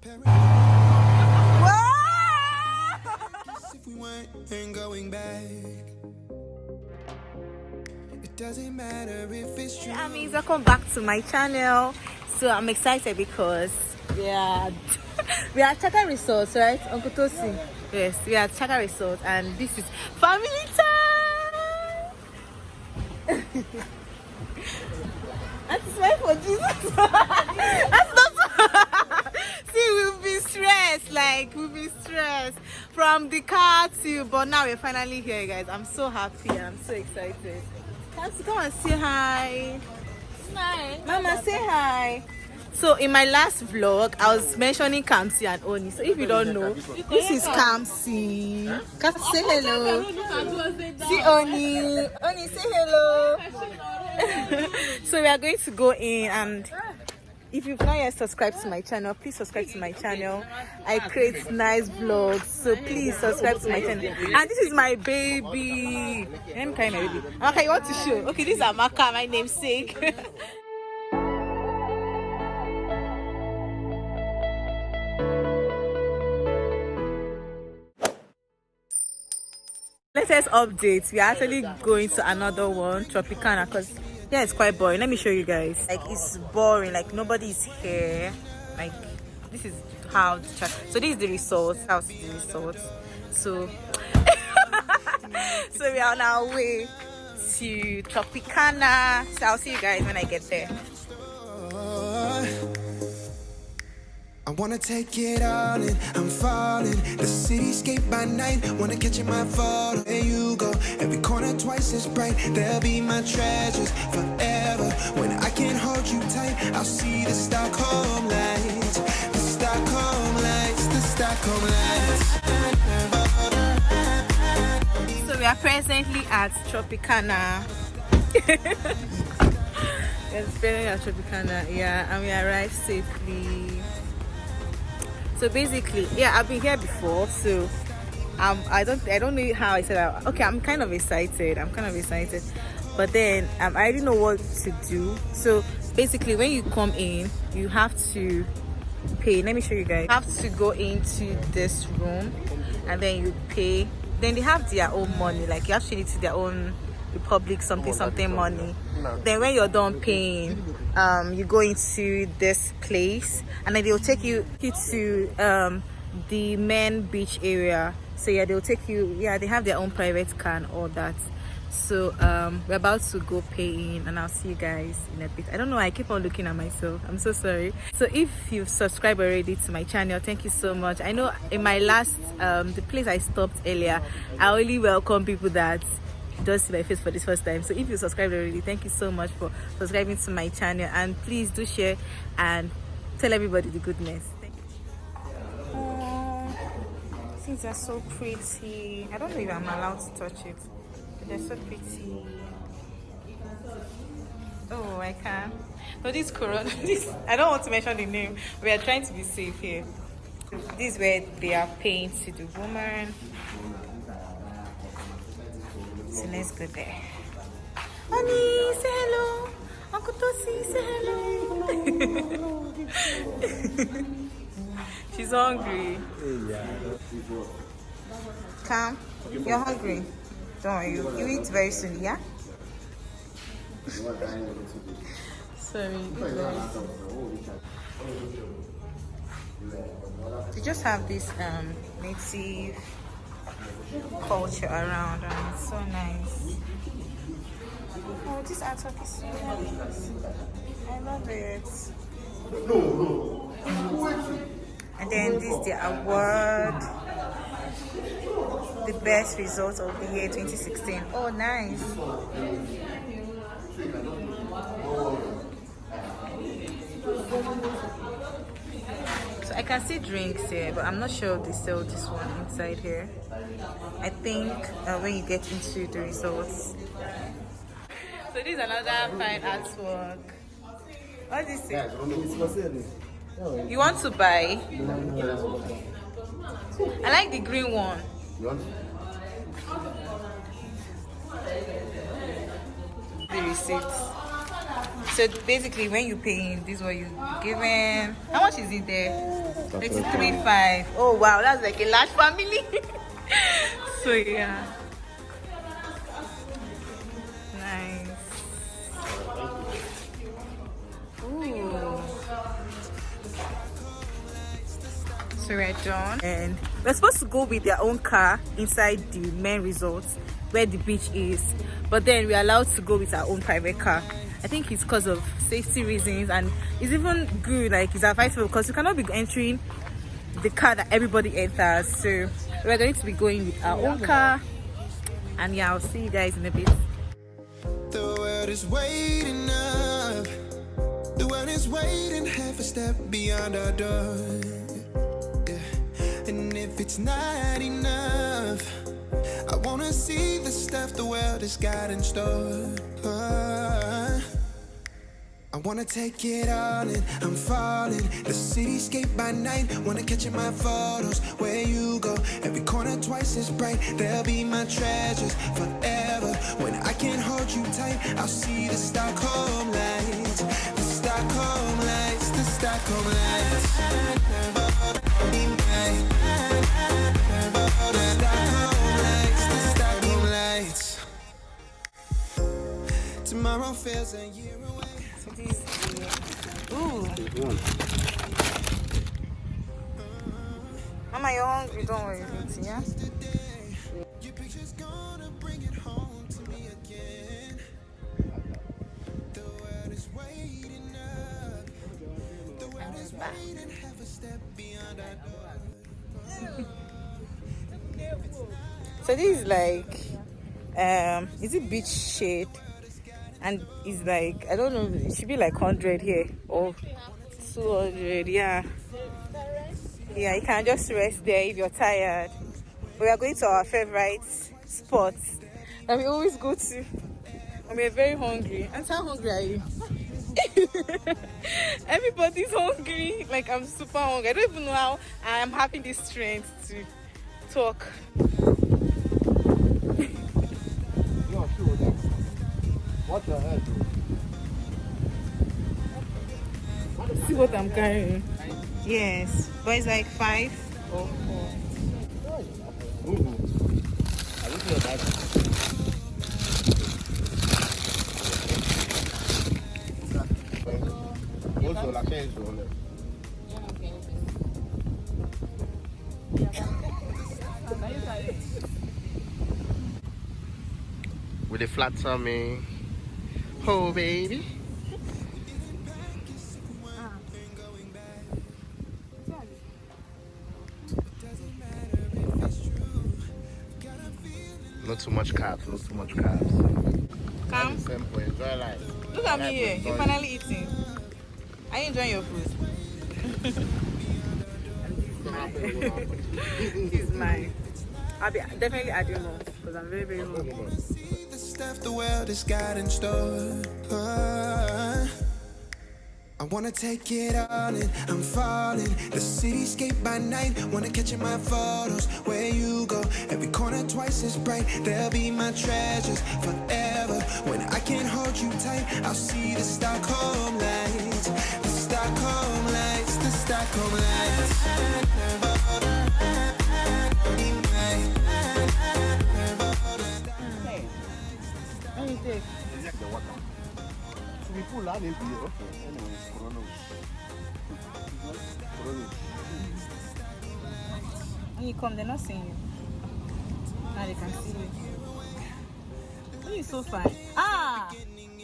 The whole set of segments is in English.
If we went and going back, it doesn't matter if it's true. Hey, Amis, welcome back to my channel. So I'm excited because we are at Chaka Resort, right, Uncle Tosi? Yes, we are at Chaka Resort, and this is family time. That's smile for Jesus. That's not. See, we'll be stressed. We'll be stressed from the car to, but now we're finally here, guys. I'm so happy. I'm so excited. Come and say hi. Hi. Mama, say hi. So in my last vlog, I was mentioning Kamsi and Oni. So if you don't know, this is Kamsi. Kamsi, say hello. See Oni. Oni, say hello. So we are going to go in, and if you've not yet subscribed to my channel, please subscribe to my channel. I create nice vlogs, so please subscribe to my channel. And this is my baby. Let me carry my baby. Amaka, you want to show? Okay, this is Amaka, my namesake. Latest updates. We are actually going to another one, Tropicana, because yeah, it's quite boring. Let me show you guys. It's boring. Nobody is here. This is how the so this is the resort. House is the resort. So so we are on our way to Tropicana. So I'll see you guys when I get there. I wanna take it all in, I'm falling. The cityscape by night, wanna catch in my photo. There you go, every corner twice as bright. They'll be my treasures forever. When I can't hold you tight, I'll see the Stockholm lights. The Stockholm lights, the Stockholm lights. So we are presently at Tropicana. It's presently at Tropicana, yeah, and we arrived safely. So basically, yeah, I've been here before, so I don't know how I said that. Okay, I'm kind of excited, but then I already know what to do. So basically, when you come in, you have to pay. Let me show you guys. You have to go into this room, and then you pay. Then they have their own money, you have to change it to their own Republic something money. Then when you're done paying, you go into this place, and then they'll take you to the main beach area. So yeah, they'll take you. Yeah, they have their own private car and all that. So we're about to go pay in, and I'll see you guys in a bit. I don't know, I keep on looking at myself. I'm so sorry. So if you've subscribed already to my channel, thank you so much. I know in my last the place I stopped earlier, I only welcome people that don't see my face for this first time. So if you subscribed already, thank you so much for subscribing to my channel, and please do share and tell everybody the goodness. Thank you. Things are so pretty. I don't know if I'm allowed to touch it, but they're so pretty. Oh, I can. No, this Corona. I don't want to mention the name. We are trying to be safe here. This is where they are paying to the woman. So let's go there. Honey, say hello. Uncle Tosi, say hello. She's hungry. Come, you're hungry. Don't worry, you eat very soon, yeah? Sorry, they just have this native culture around, and it's so nice. Oh, this artwork is so nice. I love it. And then this is the award, the best result of the year 2016. Oh, nice. So I can see drinks here, but I'm not sure if they sell this one inside here. I think when you get into the resorts. So this is another fine artwork. What is this? You want to buy? I like the green one. The receipts. So basically, when you pay in, this is what you given. How much is it there? 33.5. Oh wow, that's like a large family. So yeah, nice. Ooh. So we're done, and we're supposed to go with their own car inside the main resort where the beach is, but then we're allowed to go with our own private car. I think it's because of safety reasons, and it's even good, like it's advisable because you cannot be entering the car that everybody enters. So we're going to be going with our own car, and yeah, I'll see you guys in a bit. The world is waiting up. The world is waiting half a step beyond our door. Yeah. And if it's not enough, I wanna see the stuff the world has got in store. I wanna take it all in, I'm falling. The cityscape by night, wanna catch in my photos. Where you go, every corner twice as bright. They'll be my treasures forever. When I can't hold you tight, I'll see the Stockholm lights. The Stockholm lights, the Stockholm lights. The Stockholm lights, the Stockholm lights. Tomorrow feels a year away. Ooh. Mama, you're hungry, don't worry, eating, yeah? Your picture's gonna bring it home to me again. The world is waiting up. The world is waiting half a step beyond our door. So this is like, is it beach shade? And it's like, I don't know, it should be like 100 here or 200, yeah. Yeah, you can just rest there if you're tired. We are going to our favorite spots that we always go to. And we're very hungry. And how hungry are you? Everybody's hungry. Like, I'm super hungry. I don't even know how I am having this strength to talk. What the hell? See what I'm carrying? Yes, but it's like 5 or 4. With a flat tummy. Oh, baby. Not too much carbs, not too much carbs. Come. Simple, enjoy life. Look at me here. You're finally eating. Are you enjoying your food? This is mine. I'll be definitely adding more because I'm very, very hungry. The stuff the world has got in store. I wanna take it all in, I'm falling. The cityscape by night, wanna catch in my photos. Where you go, every corner twice as bright. They'll be my treasures forever. When I can't hold you tight, I'll see the Stockholm lights. The Stockholm lights, the Stockholm lights. Let me take. We pull out into the okay. Anyways, Corona. When you come, they're not seeing you. Now they can see you. Oh, you're so fine. Ah! When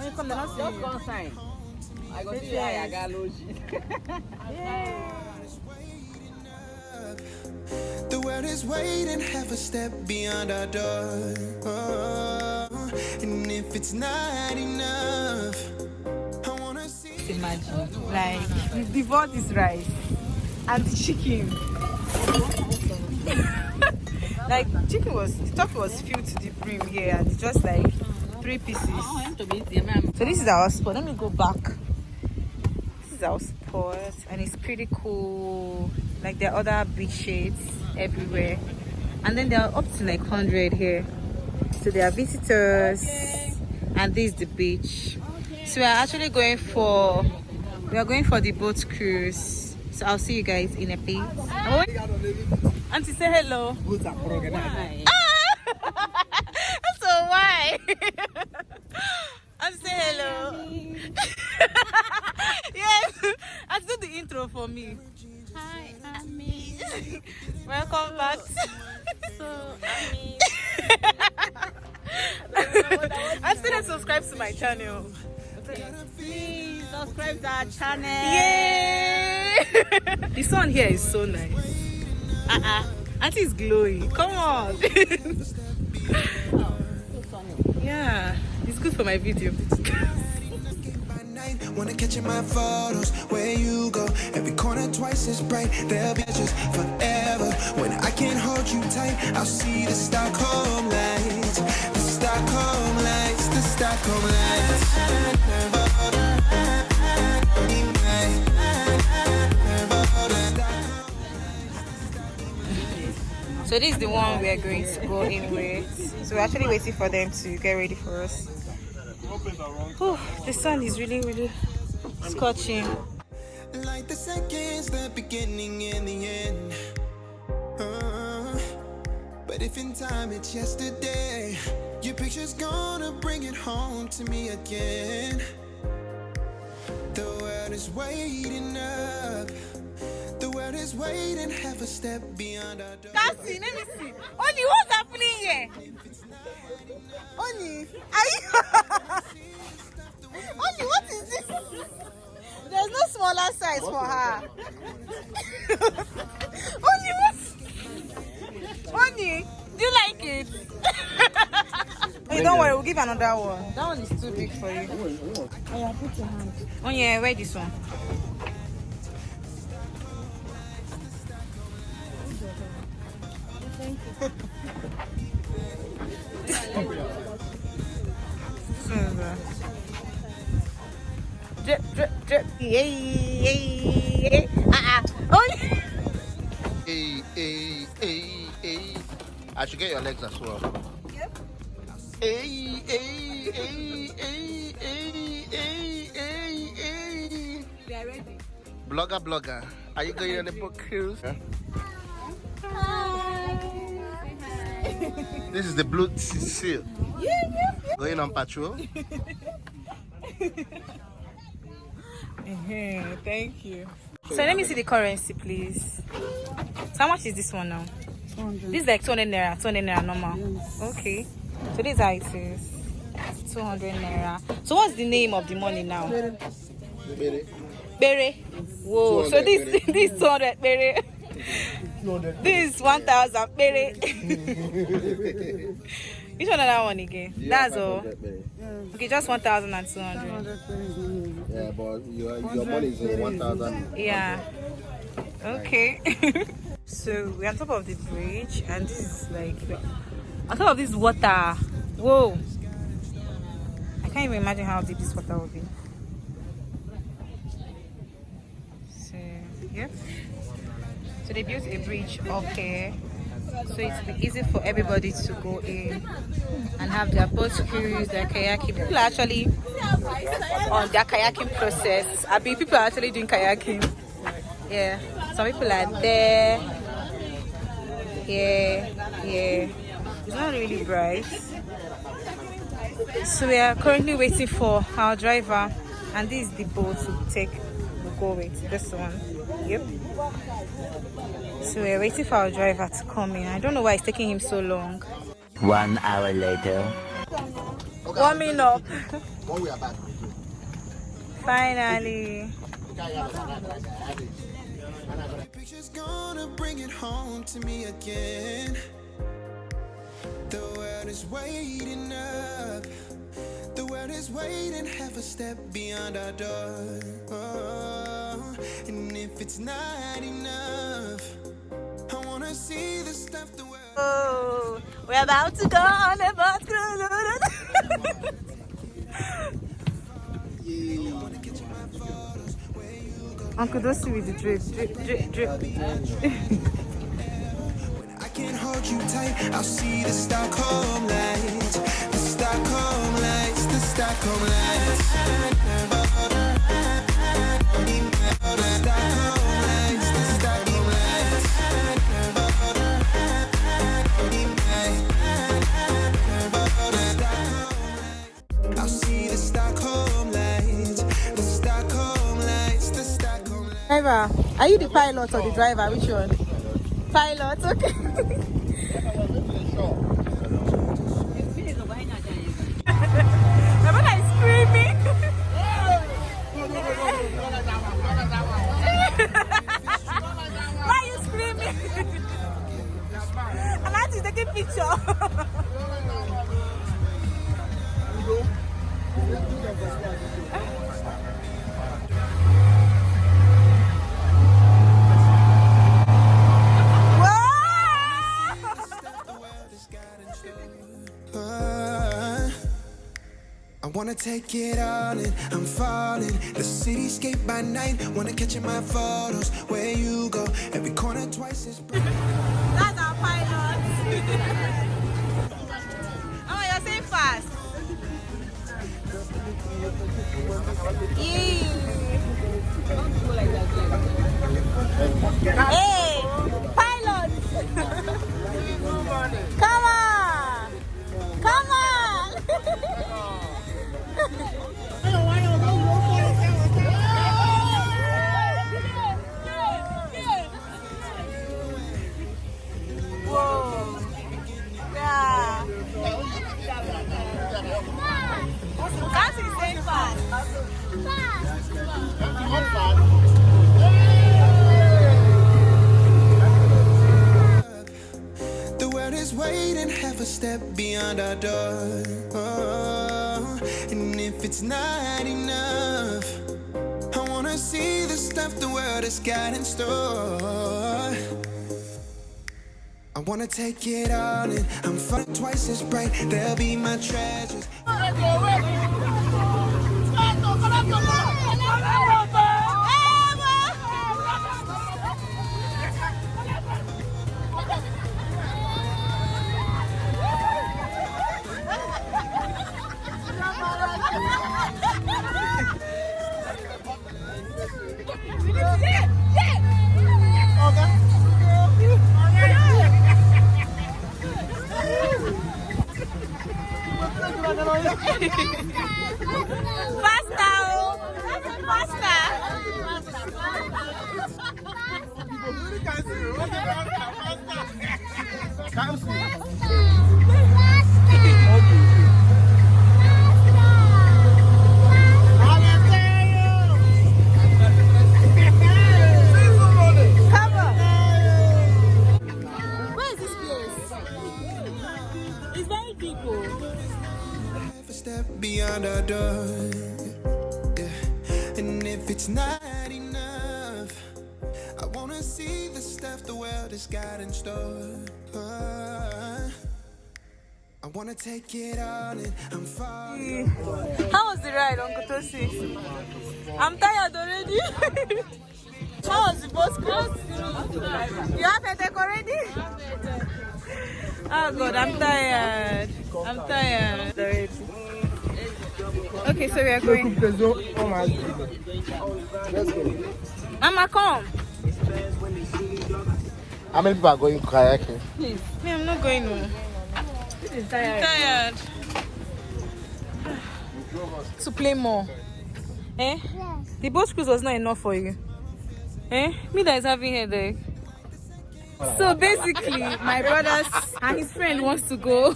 you come, they're not seeing you. I go see I got The world is waiting half a step beyond our door. And if it's not enough, I wanna see. Imagine, like, the pot is rice and chicken. Like, chicken was, the top was filled to the brim here, and it's just like 3 pieces. So this is our spot. Let me go back. This is our spot, and it's pretty cool. Like, there are other beach shades everywhere, and then there are up to like 100 here. So there are visitors, and this is the beach. So we are actually going for the boat cruise. So I'll see you guys in a bit. Oh, Auntie, say hello. Ah! So why? Auntie, say hello. Yes, Auntie, do the intro for me. Hi, Ami. Welcome back. So, Ami. I still don't subscribe to my channel. Please subscribe to our channel. Yay! The sun here is so nice. Auntie is glowing. Come on. Yeah, it's good for my video. Wanna catch in my photos where you go. Every corner twice as bright. They'll be just forever. When I can't hold you tight, I'll see the Stockholm lights. The Stockholm lights. The Stockholm lights. So this is the one we are going to go in with. So we're actually waiting for them to get ready for us. Oh, the sun is really scorching. Like the seconds, the beginning and the end. But if in time it's yesterday, your picture's gonna bring it home to me again. The world is waiting up. The world is waiting, half a step beyond our door. Cassie, let me see. Oni, what's happening here? Oni, are you? Oni, what is this? There's no smaller size for her. Oni, what? Oni, do you like it? Hey, don't worry, we'll give another one. That one is too big for you. Oh yeah, put your hand. Oh yeah, wear this one. Thank you. Drip, drip, drip. Yay, yay, yay. Oh, Hey, hey, hey, hey. I should get your legs as well. Yep. Hey, hey, hey, hey, hey, hey, hey, hey. We are ready. Blogger. Are you going on a boat cruise? Huh? Hi. This is the Blue Seal. Yeah. Going on patrol. Thank you. So let me see the currency, please. So how much is this one now? 200. This is like 200 naira normal. Yes. Okay. So this is how it is. 200 naira. So what's the name of the money now? Bere. Whoa. So this 200 bere. This is 1,000 bere. Which one that one again? Yeah, that's all. Okay, just 1,200. Yeah, but your money is 1,000. Yeah. Okay. So we're on top of the bridge, and this is like on top of this water. Whoa! I can't even imagine how deep this water will be. So yep. So they built a bridge up here, so it's easy for everybody to go in and have their boat cruise, their kayaking. People are actually on their kayaking process. I mean, people are actually doing kayaking. Yeah, some people are there. Yeah. It's not really bright. So we are currently waiting for our driver, and this is the boat we'll go with. This one. Yep. So we're waiting for our driver to come in. I don't know why it's taking him so long. 1 hour later. Warming up. When we are back. Finally. Picture's gonna bring it home to me again. The world is waiting up. The world is waiting, half a step beyond our door. Oh, and if it's not enough, I wanna see the stuff the world. Oh, we're about to go on a boat cruise. Uncle Dossi with the drip. When I can't hold you tight, I'll see the Stockholm lights. The Stockholm lights. Stockholm lights. The Stockholm lights, the Stockholm lights. I'll see the Stockholm lights, the Stockholm lights, the Stockholm lights. Driver, are you the pilot or the driver? Which one? Pilot, okay. My brother is screaming. Why are you screaming? And auntie is taking picture. I wanna take it all in, I'm falling. The cityscape by night, wanna catch in my photos. Where you go, every corner twice as bright. That's our pilot. Oh, you're saying fast. Yeah. Hey, pilot. Come on. Come on. Whoa. Yeah. That's insane fast. The world is waiting, half a step beyond our door. Oh, and if it's not enough, I wanna see the stuff the world has got in store. I wanna take it all in, I'm fun twice as bright, they'll be my treasures. Step beyond our door, yeah. And if it's not enough, I wanna see the stuff the world has got in store. I wanna take it all in, I'm falling. How was the ride, Uncle Tosi? I'm tired already. How was the bus cruise? You have headache already? Oh God, I'm tired. I'm tired already. Okay, so we are going. Mama, come. How many people are going kayaking? Please. Me, I'm not going home. I'm tired. To play more. Eh? Yes. The boat cruise was not enough for you. Eh? Me that is having headache. So basically, my brothers and his friend wants to go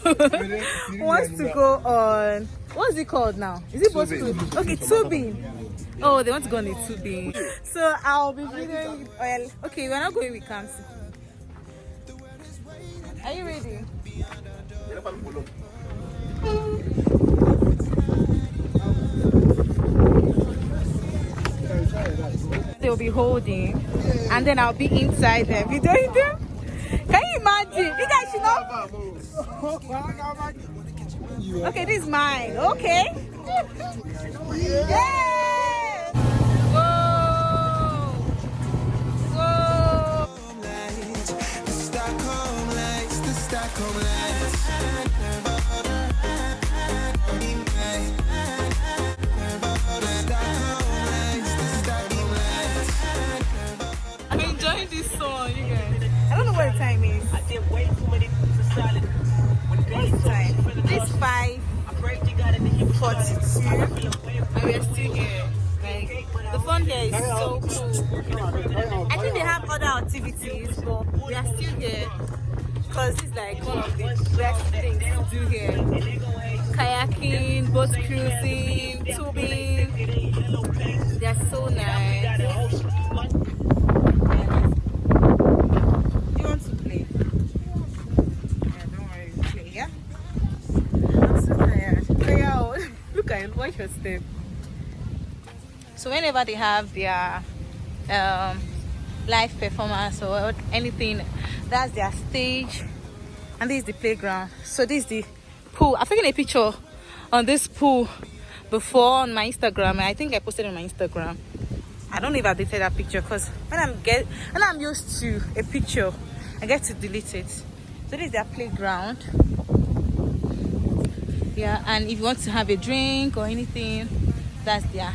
on, what's it called now? Is it boat cruise? Okay, tubing. Oh, they want to go on a tubing. So I'll be videoing. Well, okay, we're not going with Kamsi. Are you ready? They'll be holding, and then I'll be inside them videoing them. Can you imagine? You guys should know. Okay, this is mine. Okay. Yeah. Whoa. Whoa. The Stockholm lights, the Stockholm lights. What's the time? It's 5:42 and we are still here. Like, the fun here is so cool. I think they have other activities, but we are still here because it's like one of the best things to do here. Kayaking, boat cruising, tubing. They're so nice. Do you want to play? Yeah, don't worry, play, yeah? I'm so tired. Play out. Look at it, watch your step. So whenever they have their live performance or anything, that's their stage, and this is the playground. So this is the pool. I've taken a picture on this pool before on my Instagram. I think I posted it on my Instagram. I don't know if I deleted that picture because when I'm used to a picture, I get to delete it. So this is their playground. Yeah, and if you want to have a drink or anything, that's their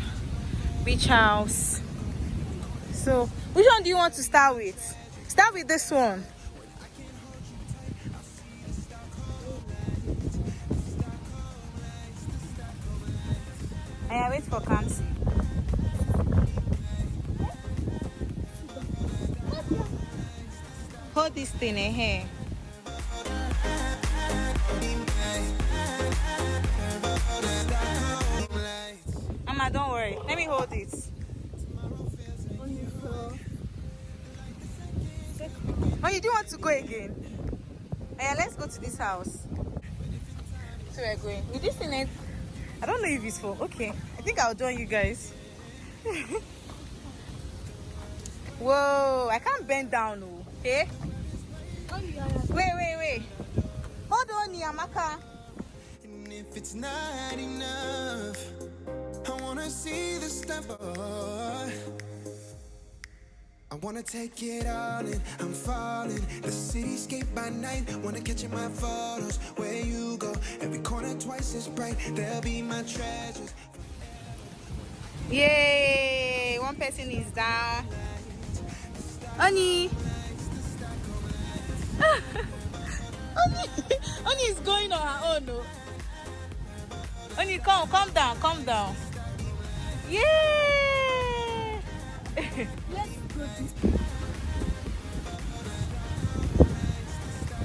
beach house. So which one do you want to start with? Start with this one. I wait for Kamsi. Hold this thing in here. Mama, don't worry. Let me hold it. Oh, you do want to go again? Yeah, let's go to this house. So we're going. With this thing, I don't know if it's for. Okay, I think I'll join you guys. Whoa, I can't bend down, okay? Wait. Hold on, Amaka. And if it's not enough, I wanna see the stuff. I wanna take it all in, I'm falling. The cityscape by night, wanna catch in my photos. Where you go, every corner twice as bright. They'll be my treasures. Yay! One person is down. Oni! Oni is going on her own. No? Oni, calm down. Yay! Let's go this.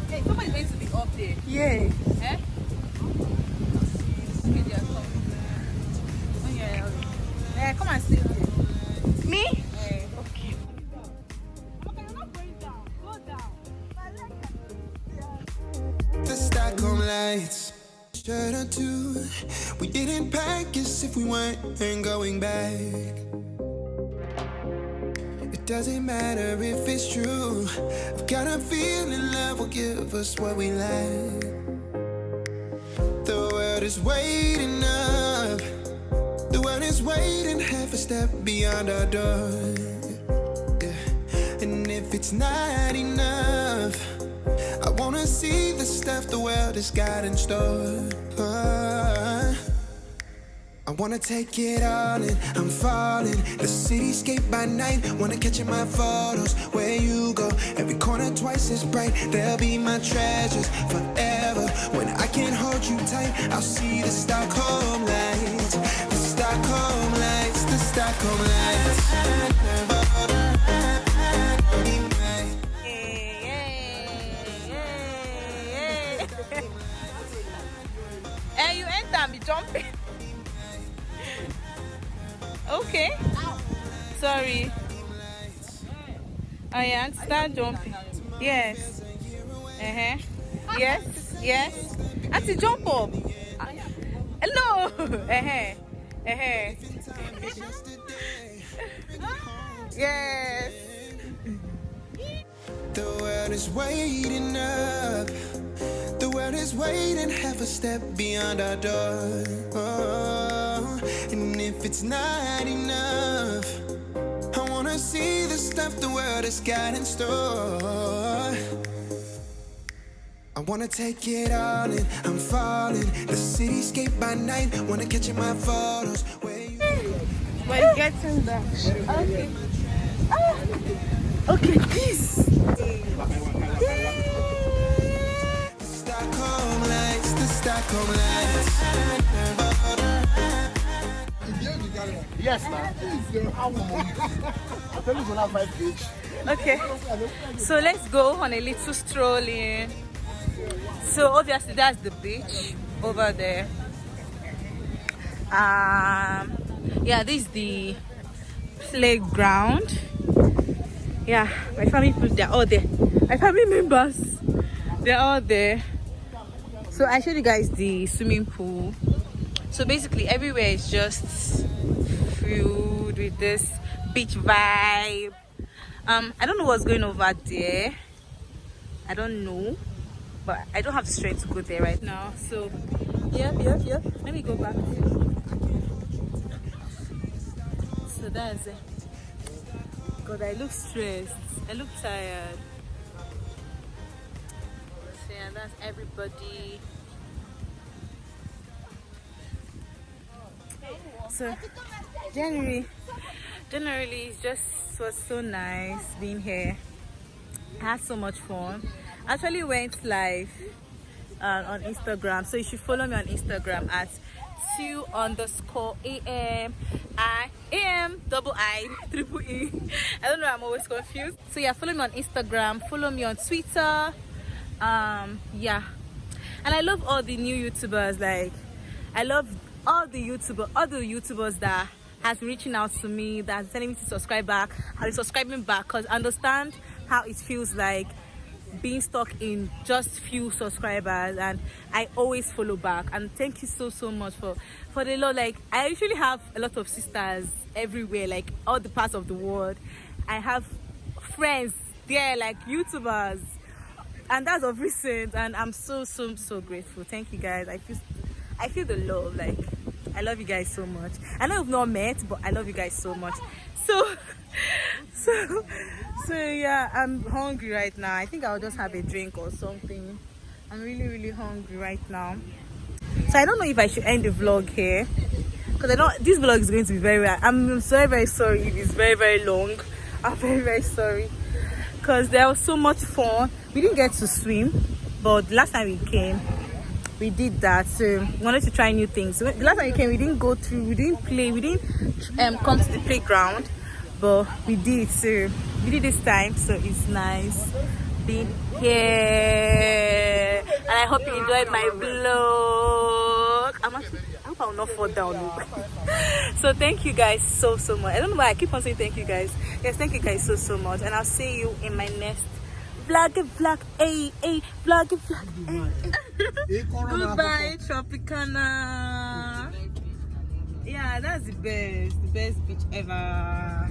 Hey, somebody's going to be up there. Yay! Eh? Okay, they are coming. Oh, yeah. Come and sit here. Me? Okay. Okay, you're not going down. Go down. The Stockholm lights. Shirt or two. We didn't pack as if we weren't going back. It doesn't matter if it's true. I've got a feeling love will give us what we lack. The world is waiting up. The world is waiting half a step beyond our door. Yeah. And if it's not enough, I wanna see the stuff the world has got in store. I wanna take it all in, I'm falling. The cityscape by night, wanna catch in my photos. Where you go, every corner twice as bright. They'll be my treasures forever. When I can't hold you tight, I'll see the Stockholm lights. The Stockholm lights, the Stockholm lights. And you enter and be jumping. Okay. Sorry. Oh yeah, start jumping. Yes. Yes. Auntie, jump up. Hello. Yes. The world is waiting up. The world is waiting half a step beyond our door. Oh, and if it's not enough, I wanna see the stuff the world has got in store. I wanna take it all in, I'm falling. The cityscape by night, wanna catch in my photos. We're getting back. Okay. Okay, peace. Yay. Yes, man. I tell you, have 5 page. Okay, so let's go on a little strolling. So obviously that's the beach over there. Yeah, this is the playground. Yeah, my family people, they're all there. My family members, they're all there. So I showed you guys the swimming pool. So basically everywhere is just filled with this beach vibe. I don't know what's going over there. I don't know, but I don't have the strength to go there right now. So yep. Let me go back. So that's it. God, I look stressed. I look tired. So yeah, that's everybody. So generally it just was so nice being here. I had so much fun. I actually went live on Instagram, so you should follow me on Instagram at 2_AM I don't know, I'm always confused. So yeah, follow me on Instagram, follow me on Twitter. Yeah, and I love all the new YouTubers. Like, I love all the YouTubers that has been reaching out to me, that's telling me to subscribe back. I'll be subscribing back because I understand how it feels like being stuck in just few subscribers, and I always follow back. And thank you so much for the love. Like, I usually have a lot of sisters everywhere, like all the parts of the world. I have friends there, like YouTubers, and that's of recent, and I'm so grateful. Thank you guys. I feel the love. Like, I love you guys so much. I know we've not met, but I love you guys so much. So yeah, I'm hungry right now. I think I'll just have a drink or something. I'm really hungry right now. So I don't know if I should end the vlog here, because I know this vlog is going to be I'm very sorry if it's very long. I'm very sorry, because there was so much fun. We didn't get to swim, but last time we came we did that, so we wanted to try new things. So the last time we came, we didn't go through, we didn't play, we didn't come to the playground, but we did. So we did this time, so it's nice being here, and I hope you enjoyed my vlog. I hope I will not fall down. So thank you guys so much. I don't know why I keep on saying thank you guys. Yes, thank you guys so much, and I'll see you in my next vlog, vlog. Goodbye, Tropicana. Yeah, that's the best beach ever.